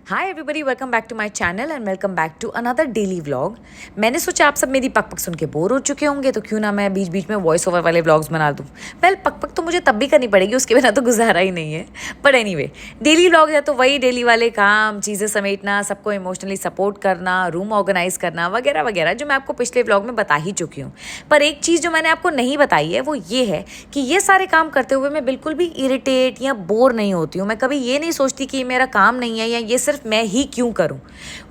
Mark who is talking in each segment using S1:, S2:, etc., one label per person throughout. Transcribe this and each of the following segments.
S1: Hi everybody, welcome back to my channel and welcome back to another daily vlog. मैंने सोचा आप सब मेरी पक पक सुन के बोर हो चुके होंगे, तो क्यों ना मैं बीच बीच में वॉइस ओवर वाले व्लॉग्स बना दूँ। पक पक तो मुझे तब भी करनी पड़ेगी, उसके बिना तो गुजारा ही नहीं है। बट एनीवे, डेली व्लॉग है तो वही डेली वाले काम, चीज़ें समेटना, सबको इमोशनली सपोर्ट करना, रूम ऑर्गेनाइज करना वगैरह वगैरह, जो मैं आपको पिछले व्लॉग में बता ही चुकी हूँ। पर एक चीज़ जो मैंने आपको नहीं बताई है वो ये है कि ये सारे काम करते हुए मैं बिल्कुल भी इरिटेट या बोर नहीं होती हूँ। मैं कभी ये नहीं सोचती कि ये मेरा काम नहीं है या ये सिर्फ मैं ही क्यों करूं।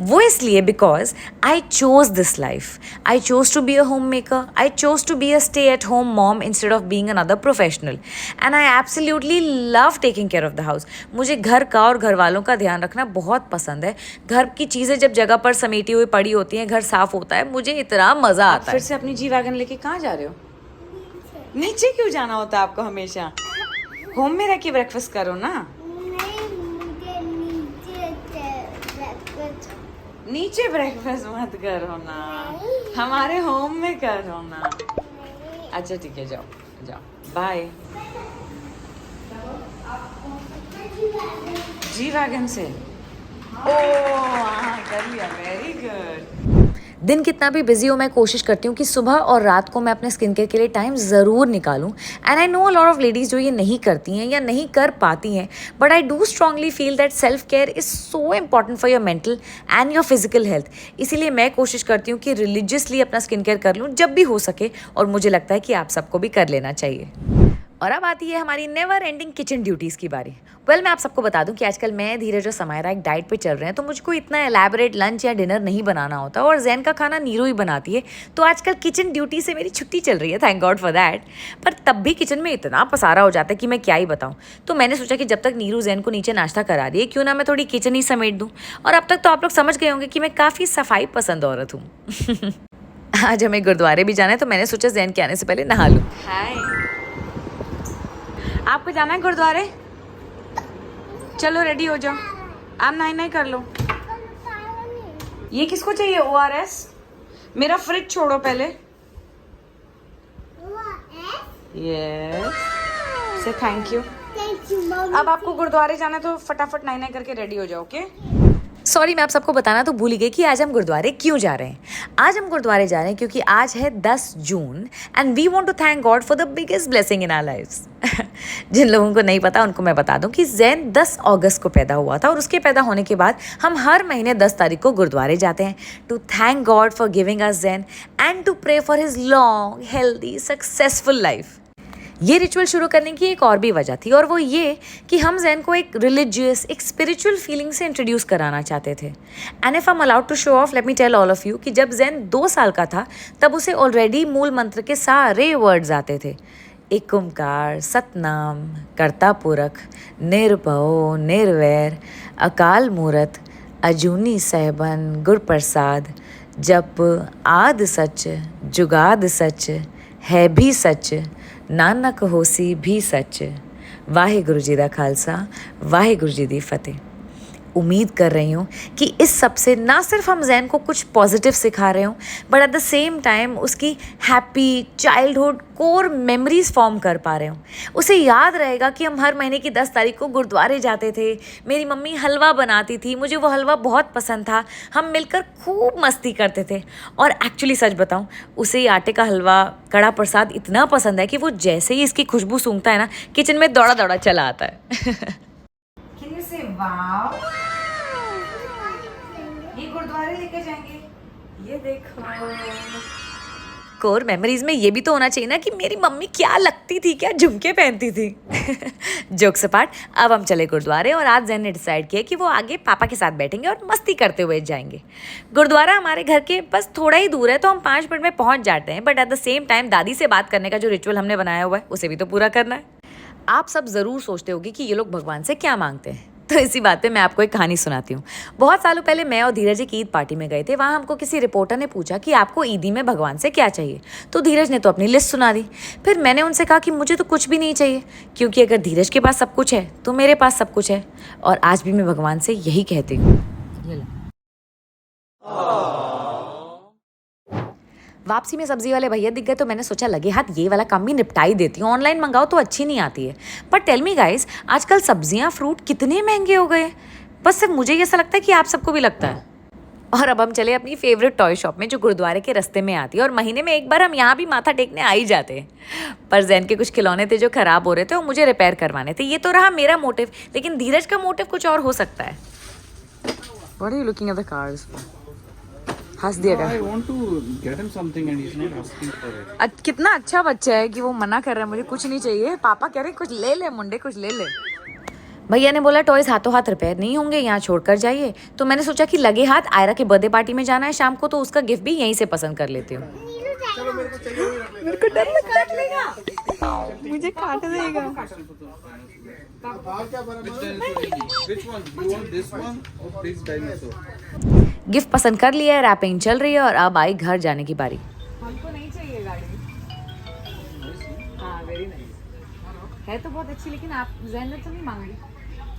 S1: वो इसलिए because I chose this life. I chose to be a homemaker, I chose to be a stay at home mom instead of being another professional, and I absolutely love taking care of the house. मुझे घर का और घर वालों का ध्यान रखना बहुत पसंद है। घर की चीज़ें जब जगह पर समेटी हुई पड़ी होती हैं, घर साफ होता है, मुझे इतना मज़ा आता है।
S2: फिर से अपनी जी वैगन लेके कहाँ जा रहे हो? नीचे क्यों जाना होता है आपको हमेशा? होम में रह के ब्रेकफास्ट करो ना। नीचे ब्रेकफास्ट मत करो ना, हमारे होम में करो ना। अच्छा ठीक है, जाओ जाओ, बाय। जी वैगन से कर लिया, वेरी गुड।
S1: दिन कितना भी बिजी हो, मैं कोशिश करती हूँ कि सुबह और रात को मैं अपने स्किन केयर के लिए टाइम ज़रूर निकालूं। And I know a lot of ladies जो ये नहीं करती हैं या नहीं कर पाती हैं, but I do strongly feel that self care is so important for your mental and your physical health. इसीलिए मैं कोशिश करती हूँ कि रिलीजियसली अपना स्किन केयर कर लूँ जब भी हो सके, और मुझे लगता है कि आप सबको भी कर लेना चाहिए। और अब आती है हमारी नेवर एंडिंग किचन ड्यूटीज़ की बारी। मैं आप सबको बता दूं कि आजकल मैं, धीरज और समायरा एक डाइट पे चल रहे हैं, तो मुझको इतना एलैबोरेट लंच या डिनर नहीं बनाना होता, और जैन का खाना नीरू ही बनाती है। तो आजकल किचन ड्यूटी से मेरी छुट्टी चल रही है, थैंक गॉड फॉर दैट। पर तब भी किचन में इतना पसारा हो जाता है कि मैं क्या ही बताऊँ। तो मैंने सोचा कि जब तक नीरू जैन को नीचे नाश्ता करा दिए, क्यों ना मैं थोड़ी किचन ही समेट दूँ। और अब तक तो आप लोग समझ गए होंगे कि मैं काफ़ी सफाई पसंद औरत हूँ। आज हमें गुरुद्वारे भी जाना है, तो मैंने सोचा जैन के आने से पहले नहा लूँ।
S2: हाय, आपको जाना है गुरुद्वारे? चलो रेडी हो जाओ, आप नहीं कर लो। ये किसको चाहिए ORS? मेरा फ्रिज छोड़ो पहले। यस, से थैंक यू। अब आपको गुरुद्वारे जाना है तो फटाफट नहीं करके रेडी हो जाओ, ओके?
S1: सॉरी, मैं आप सबको बताना तो भूल ही गई कि आज हम गुरुद्वारे क्यों जा रहे हैं। आज हम गुरुद्वारे जा रहे हैं क्योंकि आज है 10 जून and we want to thank God for the biggest blessing in our lives. जिन लोगों को नहीं पता उनको मैं बता दूं कि जैन 10 अगस्त को पैदा हुआ था, और उसके पैदा होने के बाद हम हर महीने 10 तारीख को गुरुद्वारे जाते हैं to thank God for giving us Zain and to pray for his long healthy successful life. ये रिचुअल शुरू करने की एक और भी वजह थी, और वो ये कि हम जैन को एक रिलीजियस, एक स्पिरिचुअल फीलिंग से इंट्रोड्यूस कराना चाहते थे। And if I am allowed to show off, let me tell all of you कि जब जैन 2 साल का था तब उसे ऑलरेडी मूल मंत्र के सारे वर्ड्स आते थे। एक ओंकार, सतनाम, कर्ता पुरख, निर्भव, निर्वैर, अकाल मूरत, अजूनी सहबन, गुर प्रसाद, जप, आद सच, जुगाद सच, है भी सच, नानक होसी भी सच। वाहिगुरु जी दा खालसा, वाहिगुरु जी दी फतेह। उम्मीद कर रही हूँ कि इस सब से ना सिर्फ हम जैन को कुछ पॉजिटिव सिखा रहे हूँ, but at the same time उसकी happy childhood core memories form कर पा रहे हूँ। उसे याद रहेगा कि हम हर महीने की 10 तारीख को गुरुद्वारे जाते थे, मेरी मम्मी हलवा बनाती थी, मुझे वो हलवा बहुत पसंद था, हम मिलकर खूब मस्ती करते थे। और एक्चुअली सच बताऊँ, उसे ये आटे का हलवा, कड़ा प्रसाद इतना पसंद है कि वो जैसे ही इसकी खुशबू सूंघता है ना, किचन में दौड़ा दौड़ा चला आता है।
S2: वाव, ये गुरुद्वारे लेके जाएंगे, ये देखो।
S1: कोर मेमोरीज में ये भी तो होना चाहिए ना कि मेरी मम्मी क्या लगती थी, क्या झुमके पहनती थी। जोक्स अपार्ट, अब हम चले गुरुद्वारे, और आज जैन ने डिसाइड किया कि वो आगे पापा के साथ बैठेंगे और मस्ती करते हुए जाएंगे। गुरुद्वारा हमारे घर के बस थोड़ा ही दूर है, तो हम 5 मिनट में पहुंच जाते हैं, but at the same time दादी से बात करने का जो रिचुअल हमने बनाया हुआ है उसे भी तो पूरा करना है। आप सब ज़रूर सोचते होगे कि ये लोग भगवान से क्या मांगते हैं, तो इसी बात पे मैं आपको एक कहानी सुनाती हूँ। बहुत सालों पहले मैं और धीरज एक ईद पार्टी में गए थे। वहाँ हमको किसी रिपोर्टर ने पूछा कि आपको ईदी में भगवान से क्या चाहिए, तो धीरज ने तो अपनी लिस्ट सुना दी। फिर मैंने उनसे कहा कि मुझे तो कुछ भी नहीं चाहिए, क्योंकि अगर धीरज के पास सब कुछ है तो मेरे पास सब कुछ है। और आज भी मैं भगवान से यही कहती हूँ। वापसी में सब्जी वाले भैया दिख गए, तो मैंने सोचा लगे हाथ ये वाला काम भी निपटा ही देती हूँ, ऑनलाइन मंगाओ तो अच्छी नहीं आती है। पर टेल मी गाइस, आजकल सब्जियाँ फ्रूट कितने महंगे हो गए। बस सिर्फ मुझे ही ऐसा लगता है कि आप सबको भी लगता है। और अब हम चले अपनी फेवरेट टॉय शॉप में जो गुरुद्वारे के रास्ते में आती है, और महीने में एक बार हम यहाँ भी माथा टेकने आ ही जाते हैं। पर जैन के कुछ खिलौने थे जो खराब हो रहे थे और मुझे रिपेयर करवाने थे। ये तो रहा मेरा मोटिव, लेकिन धीरज का मोटिव कुछ और हो सकता है। What are you looking at the cars for? हंस दिया
S3: I want to get him something and he's not asking for it.
S2: कितना अच्छा बच्चा है कि वो मना कर रहा है, मुझे कुछ नहीं चाहिए। पापा कह रहे कुछ ले ले मुंडे, कुछ ले ले।
S1: भैया ने बोला टॉयज हाथों हाथ रिपेयर नहीं होंगे, यहाँ छोड़कर जाइए। तो मैंने सोचा कि लगे हाथ आयरा के बर्थडे पार्टी में जाना है शाम को, तो उसका गिफ्ट भी यहीं से पसंद कर लेती हूँ।
S2: मेरे को डर लगा, मुझे काट देगा।
S3: Which one? You want this one or this dinosaur?
S1: Gift पसंद कर लिया है, रैपिंग चल रही है और अब आई घर जाने की बारी।
S2: हमको नहीं चाहिए गाड़ी। हाँ वेरी नाइस है तो बहुत अच्छी, लेकिन आप जैन ने तो नहीं मांगी।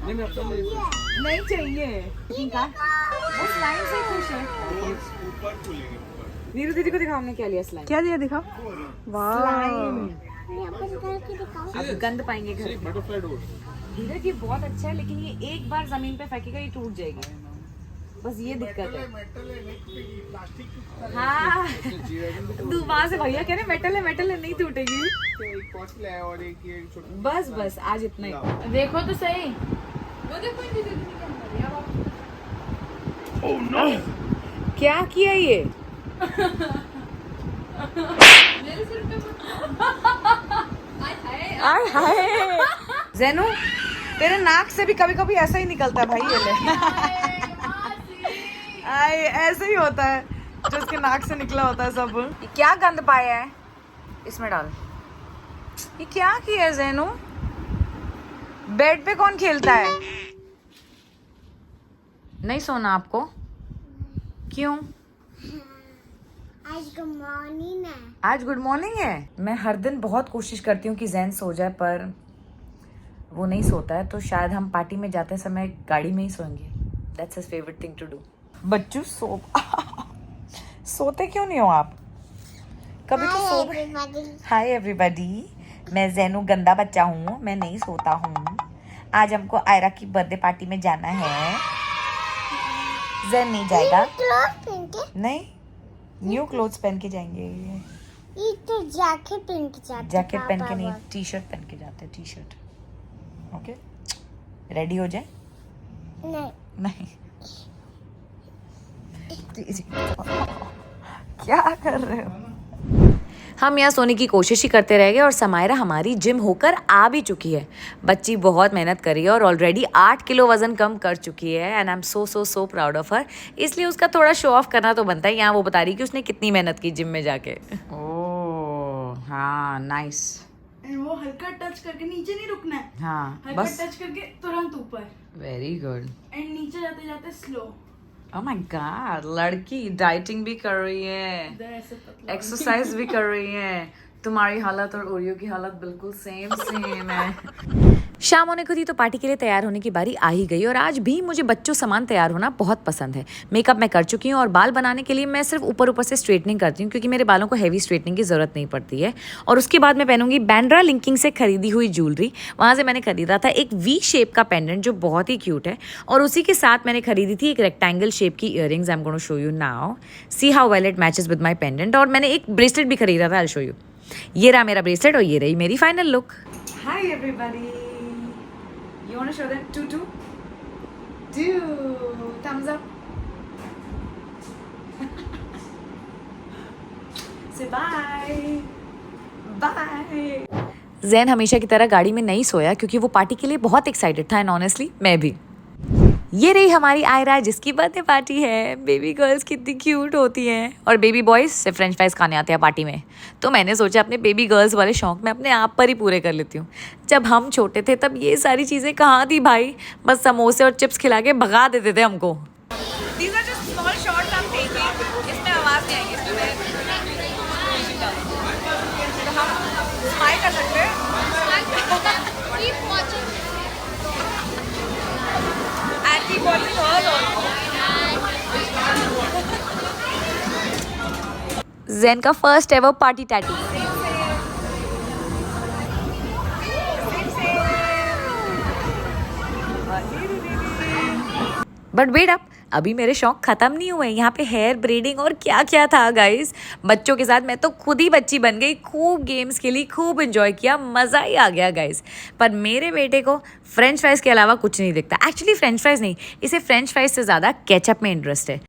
S3: नहीं मैं आपको
S2: नहीं चाहिए, लेकिन का वो स्लाइम से खुश है। नीरू दीदी को दिखाओ हमने क्या लिया। स्लाइम क्या दिया, दिखाओ। वाह अब गंद पाएंगे घर में।
S3: Butterfly door.
S2: धीरज ये बहुत अच्छा है, लेकिन ये एक बार जमीन पे फेंकेगा ये टूट जाएगी, बस ये दिक्कत है। हाँ वहां से भैया कह रहे मेटल है नहीं टूटेगी।
S3: एक कॉस्टली है और एक ये छोटा।
S2: बस आज इतना ही।
S4: देखो तो सही।
S2: वो देखो ओह नो क्या किया ये।
S4: मेरे सिर पे
S2: आय हाय जैनू तेरे नाक से भी कभी कभी ऐसा ही निकलता है भाई। ये ले आय ऐसे ही होता है जो उसके नाक से निकला होता है सब। ये क्या गंद पाया है इसमें डाल। ये क्या किया है जैनू। बेड पे कौन खेलता है। नहीं सोना आपको क्यों।
S5: आज गुड मॉर्निंग है।
S1: आज गुड मॉर्निंग है। मैं हर दिन बहुत कोशिश करती हूँ कि जैन सो जाए, पर वो नहीं सोता है। तो शायद हम पार्टी में जाते समय गाड़ी में ही सोएंगे। That's his favourite thing to do.
S2: बच्चू सोते क्यों नहीं हो आप। कभी तो सो। हाय एवरीबॉडी, मैं जैनू गंदा बच्चा हूँ, मैं नहीं सोता हूँ। आज हमको आयरा की बर्थडे पार्टी में जाना है। जैन नहीं जाएगा। नहीं न्यू क्लोथ्स पहन के जाएंगे।
S5: ये तो जैकेट पहन के जाते।
S2: जैकेट पहन के नहीं, टी शर्ट पहन के जाते हैं। टी शर्ट ओके रेडी हो जाए।
S5: नहीं
S2: क्या कर रहे हो।
S1: हम यहाँ सोने की कोशिश ही करते रह गए और समायरा हमारी जिम होकर आ भी चुकी है। बच्ची बहुत मेहनत करी है और ऑलरेडी 8 किलो वजन कम कर चुकी है। And I am so proud of her. इसलिए उसका थोड़ा शो ऑफ करना तो बनता है। यहाँ वो बता रही कि उसने कितनी मेहनत की जिम में जाके।
S2: ओह हाँ नाइस।
S4: वो हल्का टच करके नीचे नहीं रुकना है।
S2: हाँ
S4: हल्का
S2: बस
S4: टच करके तुरंत ऊपर
S2: वेरी गुड।
S4: एंड नीचे जाते जाते स्लो।
S2: ओह माय गॉड लड़की डाइटिंग भी कर रही है,
S4: इधर ऐसे पतला।
S2: एक्सरसाइज भी कर रही है। तुम्हारी हालत और ओरियो की हालत बिल्कुल सेम है।
S1: शाम होने को थी तो पार्टी के लिए तैयार होने की बारी आ ही गई। और आज भी मुझे बच्चों समान तैयार होना बहुत पसंद है। मेकअप मैं कर चुकी हूँ और बाल बनाने के लिए मैं सिर्फ ऊपर से स्ट्रेटनिंग करती हूँ, क्योंकि मेरे बालों को हैवी स्ट्रेटनिंग की ज़रूरत नहीं पड़ती है। और उसके बाद मैं पहनूंगी बैंड्रा लिंकिंग से खरीदी हुई ज्वेलरी। वहाँ से मैंने खरीदा था एक वी शेप का पेंडेंट जो बहुत ही क्यूट है, और उसी के साथ मैंने खरीदी थी एक रेक्टेंगल शेप की earrings. I am gonna show you now, see how well it matches with my pendant. और मैंने एक ब्रेसलेट भी खरीदा था, आई विल शो यू। ये रहा मेरा ब्रेसलेट और ये रही मेरी final look.
S2: Hi everybody. You want to show them? Do. Thumbs up. Say bye. Bye.
S1: Jain हमेशा की तरह गाड़ी में नहीं सोया, क्योंकि वो पार्टी के लिए बहुत एक्साइटेड था। एंड ऑनेस्टली मैं भी। ये रही हमारी आयरा जिसकी बर्थडे पार्टी है। बेबी गर्ल्स कितनी क्यूट होती हैं, और बेबी बॉयज से फ्रेंच फ्राइज खाने आते हैं पार्टी में। तो मैंने सोचा अपने बेबी गर्ल्स वाले शौक मैं अपने आप पर ही पूरे कर लेती हूँ। जब हम छोटे थे तब ये सारी चीज़ें कहाँ थी भाई, बस समोसे और चिप्स खिला के भगा देते थे हमको।
S2: These are just small shots I'm taking. इसमें आवाज नहीं आएगी, इसमें तो हम स्माइल कर सकते हैं। And keep watching her also.
S1: Zain का first ever party tattoo. But wait up, अभी मेरे शौक ख़त्म नहीं हुए। यहाँ पे हेयर ब्रीडिंग और क्या क्या था गाइस। बच्चों के साथ मैं तो खुद ही बच्ची बन गई, खूब गेम्स खेली, खूब इन्जॉय किया, मज़ा ही आ गया गाइस। पर मेरे बेटे को फ्रेंच फ्राइज़ के अलावा कुछ नहीं दिखता। एक्चुअली फ्रेंच फ्राइज़ नहीं, इसे फ्रेंच फ्राइज़ से ज़्यादा केचप में इंटरेस्ट है,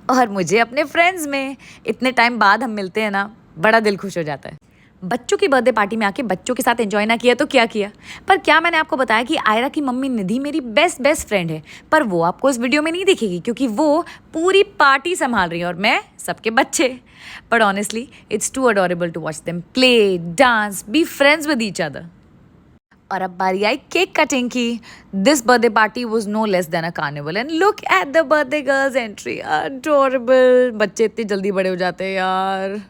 S1: और मुझे अपने फ्रेंड्स में। इतने टाइम बाद हम मिलते हैं ना, बड़ा दिल खुश हो जाता है। बच्चों की बर्थडे पार्टी में आके बच्चों के साथ एंजॉय ना किया तो क्या किया। पर क्या मैंने आपको बताया कि आयरा की मम्मी निधि मेरी बेस्ट फ्रेंड है, पर वो आपको इस वीडियो में नहीं दिखेगी क्योंकि वो पूरी पार्टी संभाल रही है और मैं सबके बच्चे। But honestly it's too adorable to watch them play, dance, be friends with each other. और अब बारी आई केक कटिंग की। This birthday party was no less than a carnival and look at the birthday girl's entry, adorable. बच्चे इतनी जल्दी बड़े हो जाते हैं यार।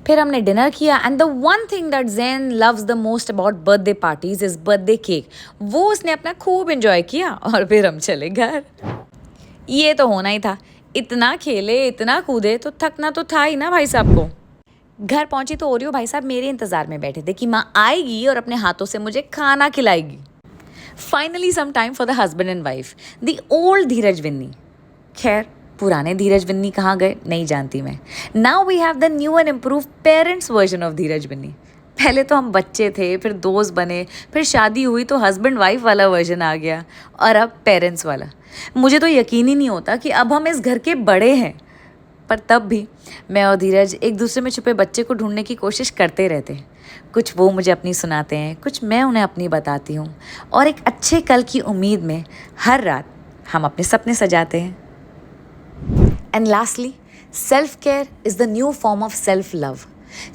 S1: फिर हमने डिनर किया and the one thing that Zain loves the most about birthday parties is birthday cake. वो उसने अपना खूब एंजॉय किया और फिर हम चले घर। ये तो होना ही था, इतना खेले, इतना कूदे तो थकना तो था ही ना भाई साहब को। घर पहुंची तो ओरियो भाई साहब मेरे इंतज़ार में बैठे थे कि माँ आएगी और अपने हाथों से मुझे खाना खिलाएगी। Finally some time for the husband and wife, the old Dheeraj Vinny. खैर पुराने धीरज विन्नी कहाँ गए नहीं जानती मैं। Now we have the new and improve parents version of Dheeraj Vinny. पहले तो हम बच्चे थे, फिर दोस्त बने, फिर शादी हुई तो हस्बैंड वाइफ वाला वर्जन आ गया, और अब पेरेंट्स वाला। मुझे तो यकीन ही नहीं होता कि अब हम इस घर के बड़े हैं। पर तब भी मैं और धीरज एक दूसरे में छुपे बच्चे को ढूंढने की कोशिश करते रहते हैं। कुछ वो मुझे अपनी सुनाते हैं, कुछ मैं उन्हें अपनी बताती हूँ, और एक अच्छे कल की उम्मीद में हर रात हम अपने सपने सजाते हैं। And lastly, self care is the new form of self love.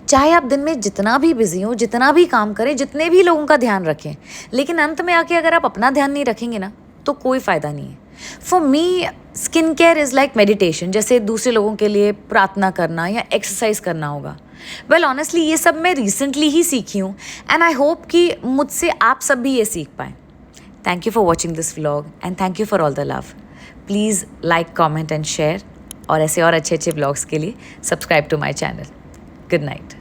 S1: चाहे आप दिन में जितना भी बिजी हो, जितना भी काम करें, जितने भी लोगों का ध्यान रखें, लेकिन अंत में आके अगर आप अपना ध्यान नहीं रखेंगे ना तो कोई फ़ायदा नहीं है। For me skin care is like meditation, जैसे दूसरे लोगों के लिए प्रार्थना करना या एक्सरसाइज करना होगा। वेल ऑनेस्टली ये सब मैं रिसेंटली ही सीखी हूँ, एंड आई होप कि मुझसे आप सब भी ये सीख पाएँ। Thank you for watching this vlog and thank you for all the love. Please like, comment and share, और ऐसे और अच्छे अच्छे ब्लॉग्स के लिए subscribe to my channel. Good night.